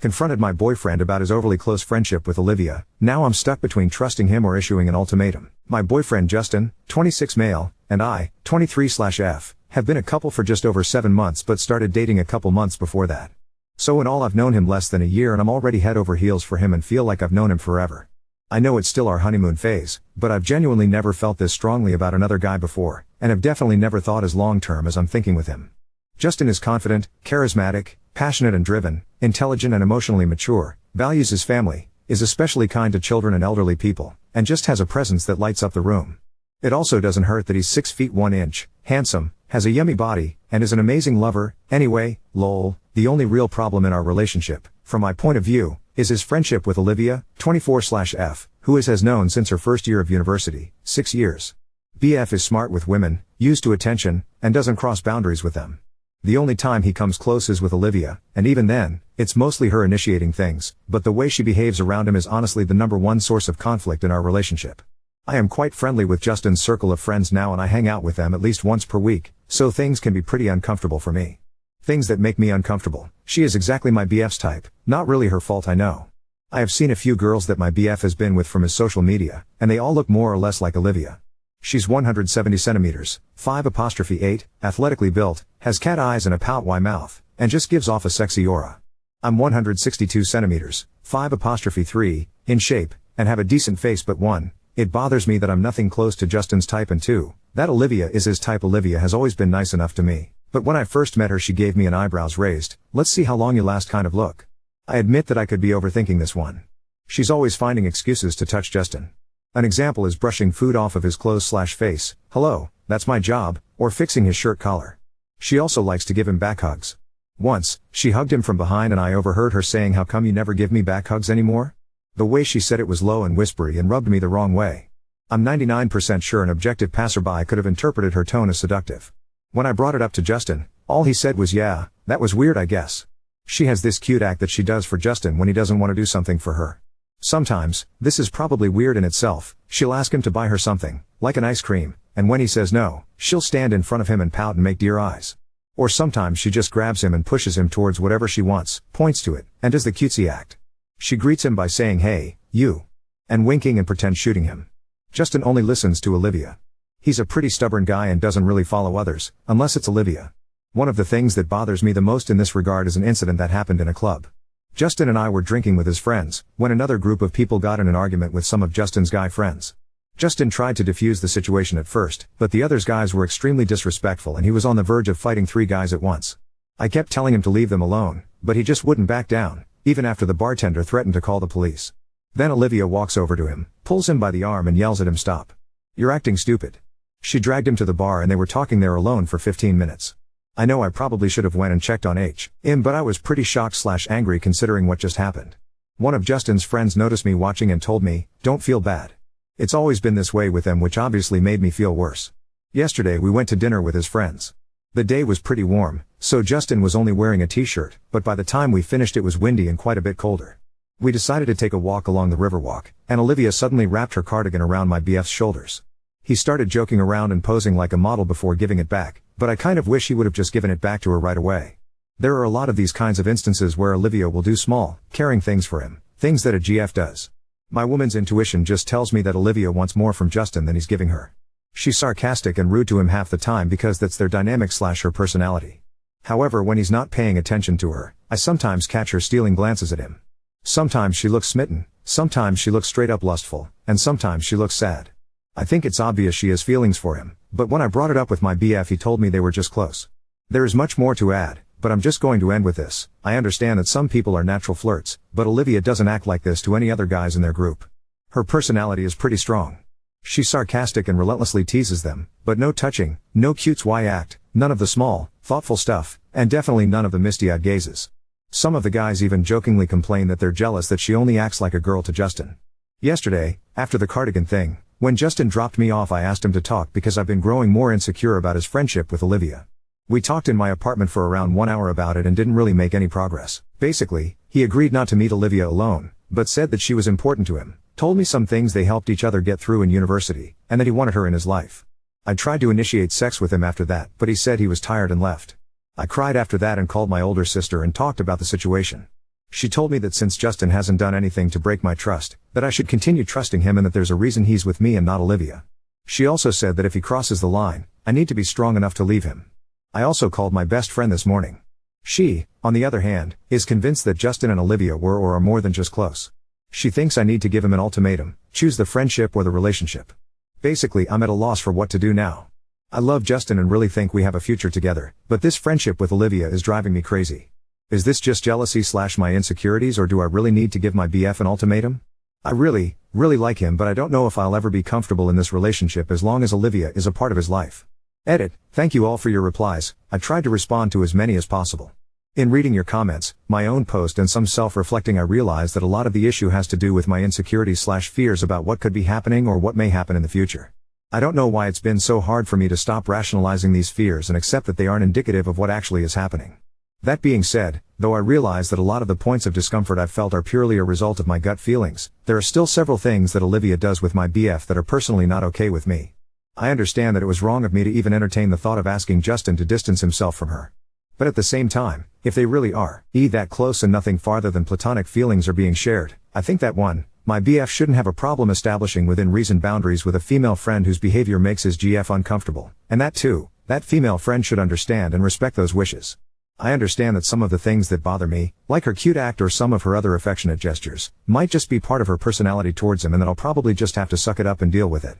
Confronted my boyfriend about his overly close friendship with Olivia. Now I'm stuck between trusting him or issuing an ultimatum. My boyfriend Justin, 26 male, and I, 23/F, have been a couple for just over 7 months but started dating a couple months before that. So in all I've known him less than a year and I'm already head over heels for him and feel like I've known him forever. I know it's still our honeymoon phase, but I've genuinely never felt this strongly about another guy before, and have definitely never thought as long-term as I'm thinking with him. Justin is confident, charismatic, passionate and driven, intelligent and emotionally mature, values his family, is especially kind to children and elderly people, and just has a presence that lights up the room. It also doesn't hurt that he's 6 feet 1 inch, handsome, has a yummy body, and is an amazing lover. Anyway, lol, the only real problem in our relationship, from my point of view, is his friendship with Olivia, 24/F, who has known since her first year of university, 6 years. BF is smart with women, used to attention, and doesn't cross boundaries with them. The only time he comes close is with Olivia, and even then, it's mostly her initiating things, but the way she behaves around him is honestly the #1 source of conflict in our relationship. I am quite friendly with Justin's circle of friends now and I hang out with them at least once per week, so things can be pretty uncomfortable for me. Things that make me uncomfortable. She is exactly my BF's type, not really her fault I know. I have seen a few girls that my BF has been with from his social media, and they all look more or less like Olivia. She's 170 centimeters, 5'8", athletically built, has cat eyes and a pout-y mouth, and just gives off a sexy aura. I'm 162 centimeters, 5'3", in shape, and have a decent face but 1, it bothers me that I'm nothing close to Justin's type and 2, that Olivia is his type. Olivia has always been nice enough to me, but when I first met her she gave me an eyebrows raised, let's see how long you last kind of look. I admit that I could be overthinking this one. She's always finding excuses to touch Justin. An example is brushing food off of his clothes/face, hello, that's my job, or fixing his shirt collar. She also likes to give him back hugs. Once, she hugged him from behind and I overheard her saying, "How come you never give me back hugs anymore?" The way she said it was low and whispery and rubbed me the wrong way. I'm 99% sure an objective passerby could have interpreted her tone as seductive. When I brought it up to Justin, all he said was, "Yeah, that was weird I guess." She has this cute act that she does for Justin when he doesn't want to do something for her. Sometimes, this is probably weird in itself, she'll ask him to buy her something, like an ice cream, and when he says no, she'll stand in front of him and pout and make deer eyes. Or sometimes she just grabs him and pushes him towards whatever she wants, points to it, and does the cutesy act. She greets him by saying, "Hey, you," and winking and pretend shooting him. Justin only listens to Olivia. He's a pretty stubborn guy and doesn't really follow others, unless it's Olivia. One of the things that bothers me the most in this regard is an incident that happened in a club. Justin and I were drinking with his friends, when another group of people got in an argument with some of Justin's guy friends. Justin tried to defuse the situation at first, but the other guys were extremely disrespectful and he was on the verge of fighting 3 guys at once. I kept telling him to leave them alone, but he just wouldn't back down, even after the bartender threatened to call the police. Then Olivia walks over to him, pulls him by the arm and yells at him, "Stop. You're acting stupid." She dragged him to the bar and they were talking there alone for 15 minutes. I know I probably should have went and checked on him, but I was pretty shocked/angry considering what just happened. One of Justin's friends noticed me watching and told me, "Don't feel bad. It's always been this way with them," which obviously made me feel worse. Yesterday we went to dinner with his friends. The day was pretty warm, so Justin was only wearing a t-shirt, but by the time we finished it was windy and quite a bit colder. We decided to take a walk along the Riverwalk, and Olivia suddenly wrapped her cardigan around my BF's shoulders. He started joking around and posing like a model before giving it back, but I kind of wish he would have just given it back to her right away. There are a lot of these kinds of instances where Olivia will do small, caring things for him, things that a GF does. My woman's intuition just tells me that Olivia wants more from Justin than he's giving her. She's sarcastic and rude to him half the time because that's their dynamic/her personality. However, when he's not paying attention to her, I sometimes catch her stealing glances at him. Sometimes she looks smitten, sometimes she looks straight up lustful, and sometimes she looks sad. I think it's obvious she has feelings for him, but when I brought it up with my BF he told me they were just close. There is much more to add, but I'm just going to end with this. I understand that some people are natural flirts, but Olivia doesn't act like this to any other guys in their group. Her personality is pretty strong. She's sarcastic and relentlessly teases them, but no touching, no cutesy act, none of the small, thoughtful stuff, and definitely none of the misty-eyed gazes. Some of the guys even jokingly complain that they're jealous that she only acts like a girl to Justin. Yesterday, after the cardigan thing, when Justin dropped me off I asked him to talk because I've been growing more insecure about his friendship with Olivia. We talked in my apartment for around 1 hour about it and didn't really make any progress. Basically, he agreed not to meet Olivia alone, but said that she was important to him, told me some things they helped each other get through in university, and that he wanted her in his life. I tried to initiate sex with him after that, but he said he was tired and left. I cried after that and called my older sister and talked about the situation. She told me that since Justin hasn't done anything to break my trust, that I should continue trusting him and that there's a reason he's with me and not Olivia. She also said that if he crosses the line, I need to be strong enough to leave him. I also called my best friend this morning. She, on the other hand, is convinced that Justin and Olivia were or are more than just close. She thinks I need to give him an ultimatum, choose the friendship or the relationship. Basically, I'm at a loss for what to do now. I love Justin and really think we have a future together, but this friendship with Olivia is driving me crazy. Is this just jealousy / my insecurities, or do I really need to give my BF an ultimatum? I really like him, but I don't know if I'll ever be comfortable in this relationship as long as Olivia is a part of his life. Edit. Thank you all for your replies. I tried to respond to as many as possible. In reading your comments, my own post and some self-reflecting, I realized that a lot of the issue has to do with my insecurities / fears about what could be happening or what may happen in the future. I don't know why it's been so hard for me to stop rationalizing these fears and accept that they aren't indicative of what actually is happening. That being said, though I realize that a lot of the points of discomfort I've felt are purely a result of my gut feelings, there are still several things that Olivia does with my BF that are personally not okay with me. I understand that it was wrong of me to even entertain the thought of asking Justin to distance himself from her. But at the same time, if they really are that close and nothing farther than platonic feelings are being shared, I think that my BF shouldn't have a problem establishing within reason boundaries with a female friend whose behavior makes his GF uncomfortable, and that female friend should understand and respect those wishes. I understand that some of the things that bother me, like her cute act or some of her other affectionate gestures, might just be part of her personality towards him and that I'll probably just have to suck it up and deal with it.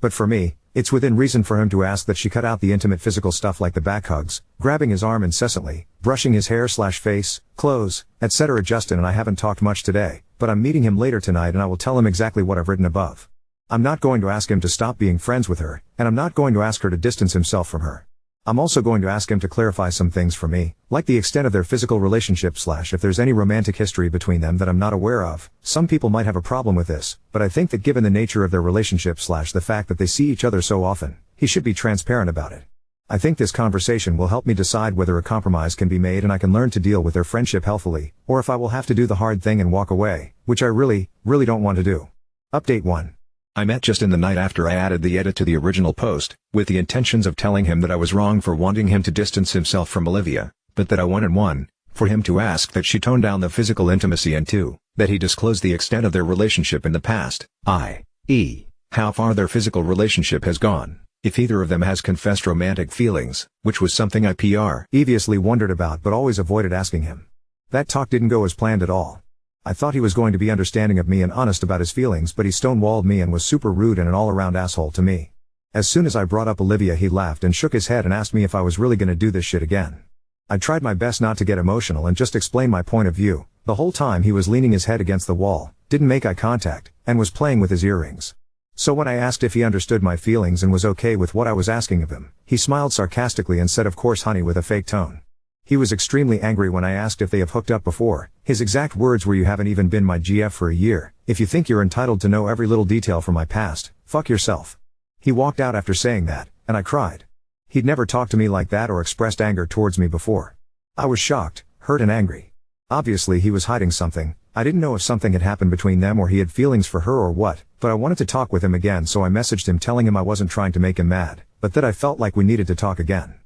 But for me, it's within reason for him to ask that she cut out the intimate physical stuff like the back hugs, grabbing his arm incessantly, brushing his hair / face, clothes, etc. Justin and I haven't talked much today, but I'm meeting him later tonight and I will tell him exactly what I've written above. I'm not going to ask him to stop being friends with her, and I'm not going to ask her to distance himself from her. I'm also going to ask him to clarify some things for me, like the extent of their physical relationship / if there's any romantic history between them that I'm not aware of. Some people might have a problem with this, but I think that given the nature of their relationship / the fact that they see each other so often, he should be transparent about it. I think this conversation will help me decide whether a compromise can be made and I can learn to deal with their friendship healthily, or if I will have to do the hard thing and walk away, which I really don't want to do. Update 1. I met Justin the night after I added the edit to the original post, with the intentions of telling him that I was wrong for wanting him to distance himself from Olivia, but that I wanted for him to ask that she tone down the physical intimacy and 2, that he disclose the extent of their relationship in the past, i.e., how far their physical relationship has gone, if either of them has confessed romantic feelings, which was something I previously wondered about but always avoided asking him. That talk didn't go as planned at all. I thought he was going to be understanding of me and honest about his feelings, but he stonewalled me and was super rude and an all-around asshole to me. As soon as I brought up Olivia, he laughed and shook his head and asked me if I was really gonna do this shit again. I tried my best not to get emotional and just explain my point of view. The whole time he was leaning his head against the wall, didn't make eye contact, and was playing with his earrings. So when I asked if he understood my feelings and was okay with what I was asking of him, he smiled sarcastically and said, "Of course, honey," with a fake tone. He was extremely angry when I asked if they have hooked up before. His exact words were, "You haven't even been my GF for a year. If you think you're entitled to know every little detail from my past, fuck yourself." He walked out after saying that, and I cried. He'd never talked to me like that or expressed anger towards me before. I was shocked, hurt and angry. Obviously he was hiding something. I didn't know if something had happened between them or he had feelings for her or what, but I wanted to talk with him again, so I messaged him telling him I wasn't trying to make him mad, but that I felt like we needed to talk again.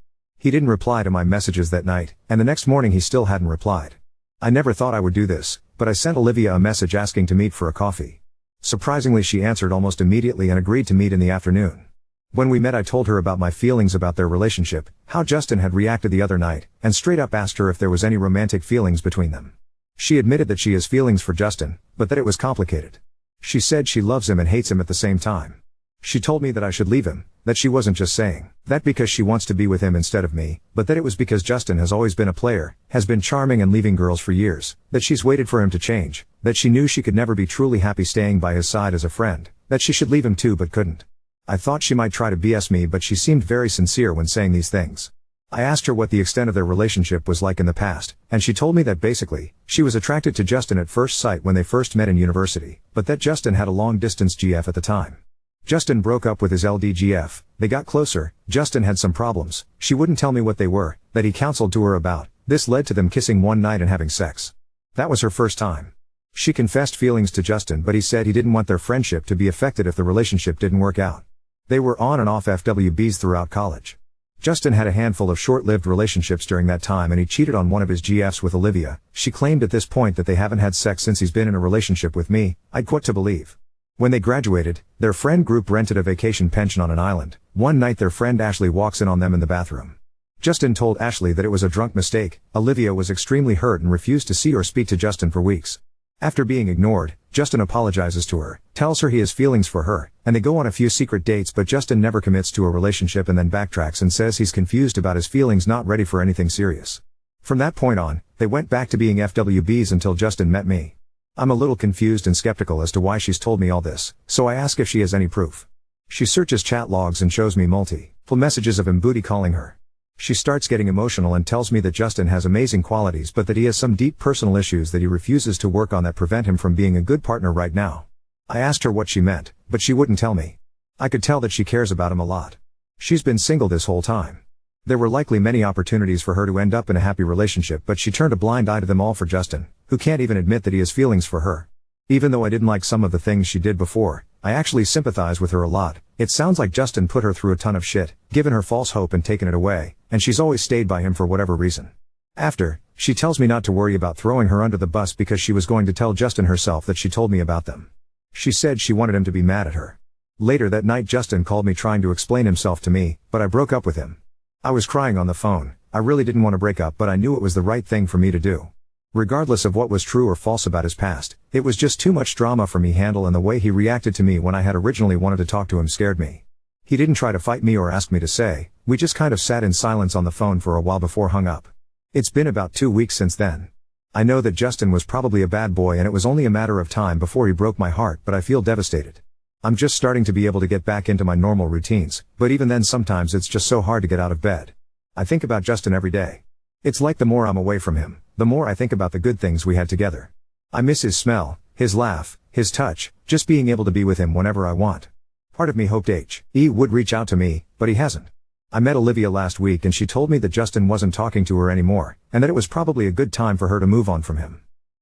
He didn't reply to my messages that night, and the next morning he still hadn't replied. I never thought I would do this, but I sent Olivia a message asking to meet for a coffee. Surprisingly, she answered almost immediately and agreed to meet in the afternoon. When we met, I told her about my feelings about their relationship, how Justin had reacted the other night, and straight up asked her if there was any romantic feelings between them. She admitted that she has feelings for Justin, but that it was complicated. She said she loves him and hates him at the same time. She told me that I should leave him, that she wasn't just saying that because she wants to be with him instead of me, but that it was because Justin has always been a player, has been charming and leaving girls for years, that she's waited for him to change, that she knew she could never be truly happy staying by his side as a friend, that she should leave him too but couldn't. I thought she might try to BS me, but she seemed very sincere when saying these things. I asked her what the extent of their relationship was like in the past, and she told me that basically, she was attracted to Justin at first sight when they first met in university, but that Justin had a long-distance GF at the time. Justin broke up with his LDGF, they got closer, Justin had some problems, she wouldn't tell me what they were, that he counseled to her about. This led to them kissing one night and having sex. That was her first time. She confessed feelings to Justin, but he said he didn't want their friendship to be affected if the relationship didn't work out. They were on and off FWBs throughout college. Justin had a handful of short-lived relationships during that time and he cheated on one of his GFs with Olivia. She claimed at this point that they haven't had sex since he's been in a relationship with me. I'd quit to believe. When they graduated, their friend group rented a vacation pension on an island. One night their friend Ashley walks in on them in the bathroom. Justin told Ashley that it was a drunk mistake. Olivia was extremely hurt and refused to see or speak to Justin for weeks. After being ignored, Justin apologizes to her, tells her he has feelings for her, and they go on a few secret dates, but Justin never commits to a relationship and then backtracks and says he's confused about his feelings, not ready for anything serious. From that point on, they went back to being FWBs until Justin met me. I'm a little confused and skeptical as to why she's told me all this, so I ask if she has any proof. She searches chat logs and shows me multiple messages of him booty calling her. She starts getting emotional and tells me that Justin has amazing qualities but that he has some deep personal issues that he refuses to work on that prevent him from being a good partner right now. I asked her what she meant, but she wouldn't tell me. I could tell that she cares about him a lot. She's been single this whole time. There were likely many opportunities for her to end up in a happy relationship, but she turned a blind eye to them all for Justin, who can't even admit that he has feelings for her. Even though I didn't like some of the things she did before, I actually sympathize with her a lot. It sounds like Justin put her through a ton of shit, given her false hope and taken it away, and she's always stayed by him for whatever reason. After, she tells me not to worry about throwing her under the bus because she was going to tell Justin herself that she told me about them. She said she wanted him to be mad at her. Later that night Justin called me trying to explain himself to me, but I broke up with him. I was crying on the phone. I really didn't want to break up, but I knew it was the right thing for me to do. Regardless of what was true or false about his past, it was just too much drama for me to handle, and the way he reacted to me when I had originally wanted to talk to him scared me. He didn't try to fight me or ask me to say, we just kind of sat in silence on the phone for a while before hung up. It's been about 2 weeks since then. I know that Justin was probably a bad boy and it was only a matter of time before he broke my heart, but I feel devastated. I'm just starting to be able to get back into my normal routines, but even then sometimes it's just so hard to get out of bed. I think about Justin every day. It's like the more I'm away from him, the more I think about the good things we had together. I miss his smell, his laugh, his touch, just being able to be with him whenever I want. Part of me hoped He would reach out to me, but he hasn't. I met Olivia last week and she told me that Justin wasn't talking to her anymore, and that it was probably a good time for her to move on from him.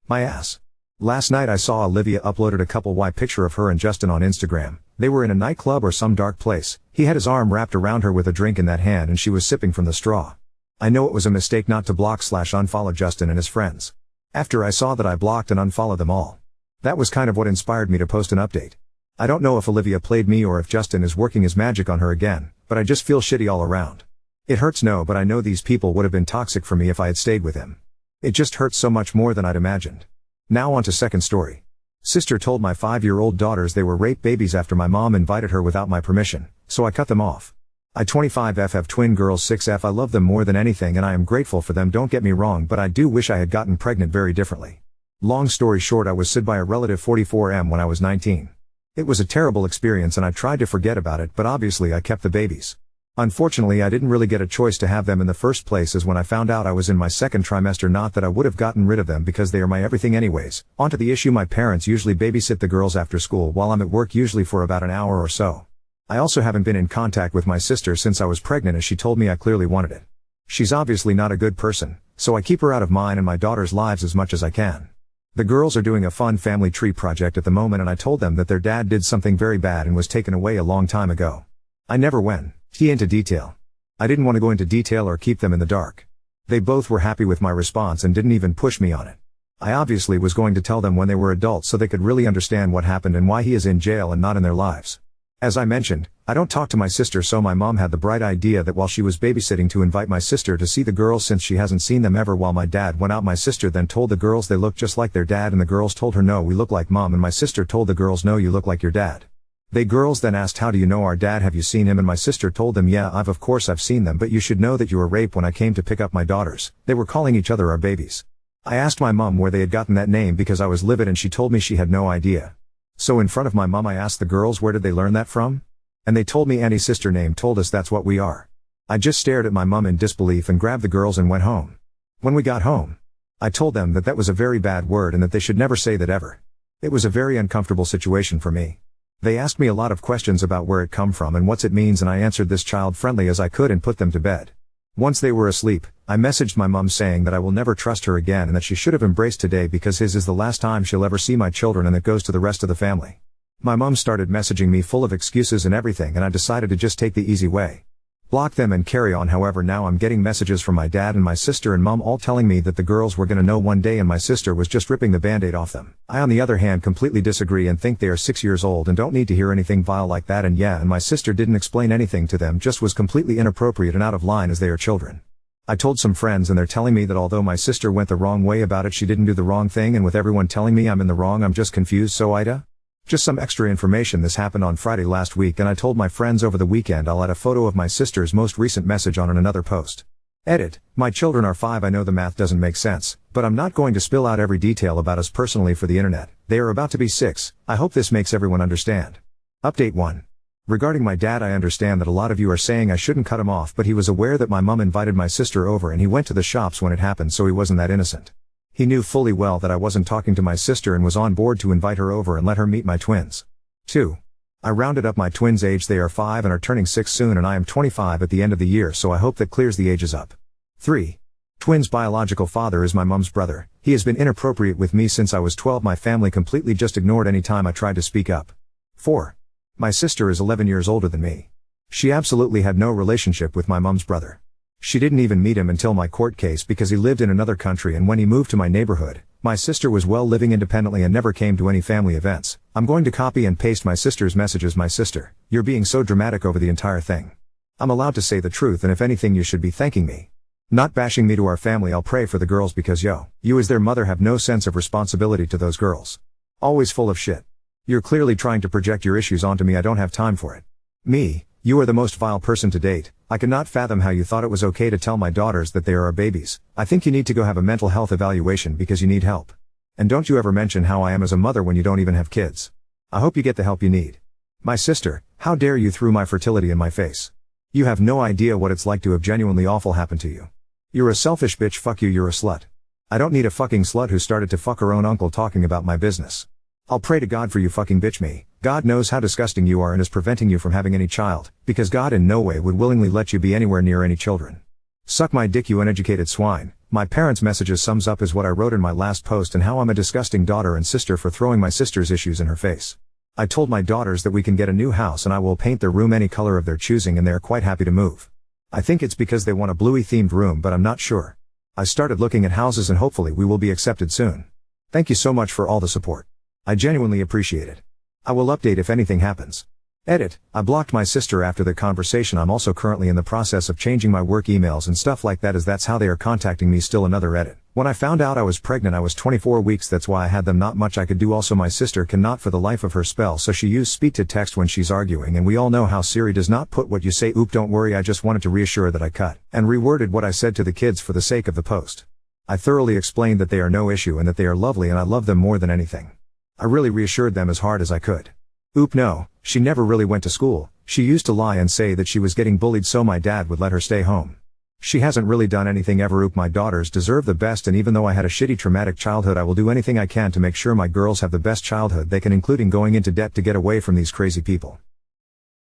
My ass. Last night I saw Olivia uploaded a couple Y picture of her and Justin on Instagram. They were in a nightclub or some dark place. He had his arm wrapped around her with a drink in that hand and she was sipping from the straw. I know it was a mistake not to block/unfollow Justin and his friends. After I saw that, I blocked and unfollowed them all. That was kind of what inspired me to post an update. I don't know if Olivia played me or if Justin is working his magic on her again, but I just feel shitty all around. It hurts, no, but I know these people would have been toxic for me if I had stayed with him. It just hurts so much more than I'd imagined. Now on to second story. Sister told my 5-year-old daughters they were rape babies after my mom invited her without my permission, so I cut them off. I 25F have twin girls 6F. I love them more than anything and I am grateful for them, don't get me wrong, but I do wish I had gotten pregnant very differently. Long story short, I was SID by a relative 44M when I was 19. It was a terrible experience and I tried to forget about it, but obviously I kept the babies. Unfortunately, I didn't really get a choice to have them in the first place, as when I found out I was in my second trimester, not that I would have gotten rid of them because they are my everything anyways. Onto the issue, my parents usually babysit the girls after school while I'm at work, usually for about an hour or so. I also haven't been in contact with my sister since I was pregnant, as she told me I clearly wanted it. She's obviously not a good person, so I keep her out of mine and my daughter's lives as much as I can. The girls are doing a fun family tree project at the moment and I told them that their dad did something very bad and was taken away a long time ago. I never went into detail. I didn't want to go into detail or keep them in the dark. They both were happy with my response and didn't even push me on it. I obviously was going to tell them when they were adults so they could really understand what happened and why he is in jail and not in their lives. As I mentioned, I don't talk to my sister, so my mom had the bright idea that while she was babysitting to invite my sister to see the girls since she hasn't seen them ever while my dad went out. My sister then told the girls they looked just like their dad and the girls told her no, we look like mom, and my sister told the girls no, you look like your dad. They girls then asked, how do you know our dad, have you seen him? And my sister told them, yeah, of course I've seen them, but you should know that you were raped when I came to pick up my daughters. They were calling each other our babies. I asked my mom where they had gotten that name because I was livid and she told me she had no idea. So in front of my mom I asked the girls where did they learn that from? And they told me Auntie's sister name told us that's what we are. I just stared at my mom in disbelief and grabbed the girls and went home. When we got home, I told them that that was a very bad word and that they should never say that ever. It was a very uncomfortable situation for me. They asked me a lot of questions about where it come from and what it means, and I answered this child-friendly as I could and put them to bed. Once they were asleep, I messaged my mom saying that I will never trust her again and that she should have embraced today because his is the last time she'll ever see my children, and it goes to the rest of the family. My mom started messaging me full of excuses and everything, and I decided to just take the easy way. Block them and carry on. However, now I'm getting messages from my dad and my sister and mom all telling me that the girls were gonna know one day and my sister was just ripping the band-aid off them. I on the other hand completely disagree and think they are 6 years old and don't need to hear anything vile like that, and my sister didn't explain anything to them, just was completely inappropriate and out of line as they are children. I told some friends and they're telling me that although my sister went the wrong way about it, she didn't do the wrong thing, and with everyone telling me I'm in the wrong, I'm just confused. So Ida? Just some extra information, this happened on Friday last week and I told my friends over the weekend. I'll add a photo of my sister's most recent message on in another post. Edit. My children are 5. I know the math doesn't make sense, but I'm not going to spill out every detail about us personally for the internet. They are about to be 6. I hope this makes everyone understand. Update 1. Regarding my dad, I understand that a lot of you are saying I shouldn't cut him off, but he was aware that my mom invited my sister over and he went to the shops when it happened, so he wasn't that innocent. He knew fully well that I wasn't talking to my sister and was on board to invite her over and let her meet my twins. 2. I rounded up my twins' age. They are 5 and are turning 6 soon, and I am 25 at the end of the year, so I hope that clears the ages up. 3. Twins' biological father is my mom's brother. He has been inappropriate with me since I was 12. My family completely just ignored any time I tried to speak up. 4. My sister is 11 years older than me. She absolutely had no relationship with my mom's brother. She didn't even meet him until my court case because he lived in another country, and when he moved to my neighborhood, my sister was well living independently and never came to any family events. I'm going to copy and paste my sister's messages. My sister, you're being so dramatic over the entire thing. I'm allowed to say the truth, and if anything you should be thanking me. Not bashing me to our family. I'll pray for the girls because you as their mother have no sense of responsibility to those girls. Always full of shit. You're clearly trying to project your issues onto me. I don't have time for it. Me, you are the most vile person to date. I cannot fathom how you thought it was okay to tell my daughters that they are our babies. I think you need to go have a mental health evaluation because you need help. And don't you ever mention how I am as a mother when you don't even have kids. I hope you get the help you need. My sister, how dare you throw my fertility in my face. You have no idea what it's like to have genuinely awful happen to you. You're a selfish bitch. Fuck you, you're a slut. I don't need a fucking slut who started to fuck her own uncle talking about my business. I'll pray to God for you, fucking bitch. Me. God knows how disgusting you are and is preventing you from having any child, because God in no way would willingly let you be anywhere near any children. Suck my dick, you uneducated swine. My parents' messages sums up is what I wrote in my last post and how I'm a disgusting daughter and sister for throwing my sister's issues in her face. I told my daughters that we can get a new house and I will paint their room any color of their choosing, and they are quite happy to move. I think it's because they want a bluey themed room, but I'm not sure. I started looking at houses and hopefully we will be accepted soon. Thank you so much for all the support. I genuinely appreciate it. I will update if anything happens. Edit. I blocked my sister after the conversation. I'm also currently in the process of changing my work emails and stuff like that, as that's how they are contacting me. Still another edit. When I found out I was pregnant, I was 24 weeks. That's why I had them. Not much I could do. Also, my sister cannot for the life of her spell, so she used speak to text when she's arguing, and we all know how Siri does not put what you say. Oop, don't worry, I just wanted to reassure that I cut and reworded what I said to the kids for the sake of the post. I thoroughly explained that they are no issue and that they are lovely and I love them more than anything. I really reassured them as hard as I could. Oop, no, she never really went to school. She used to lie and say that she was getting bullied so my dad would let her stay home. She hasn't really done anything ever. Oop, my daughters deserve the best, and even though I had a shitty traumatic childhood, I will do anything I can to make sure my girls have the best childhood they can, including going into debt to get away from these crazy people.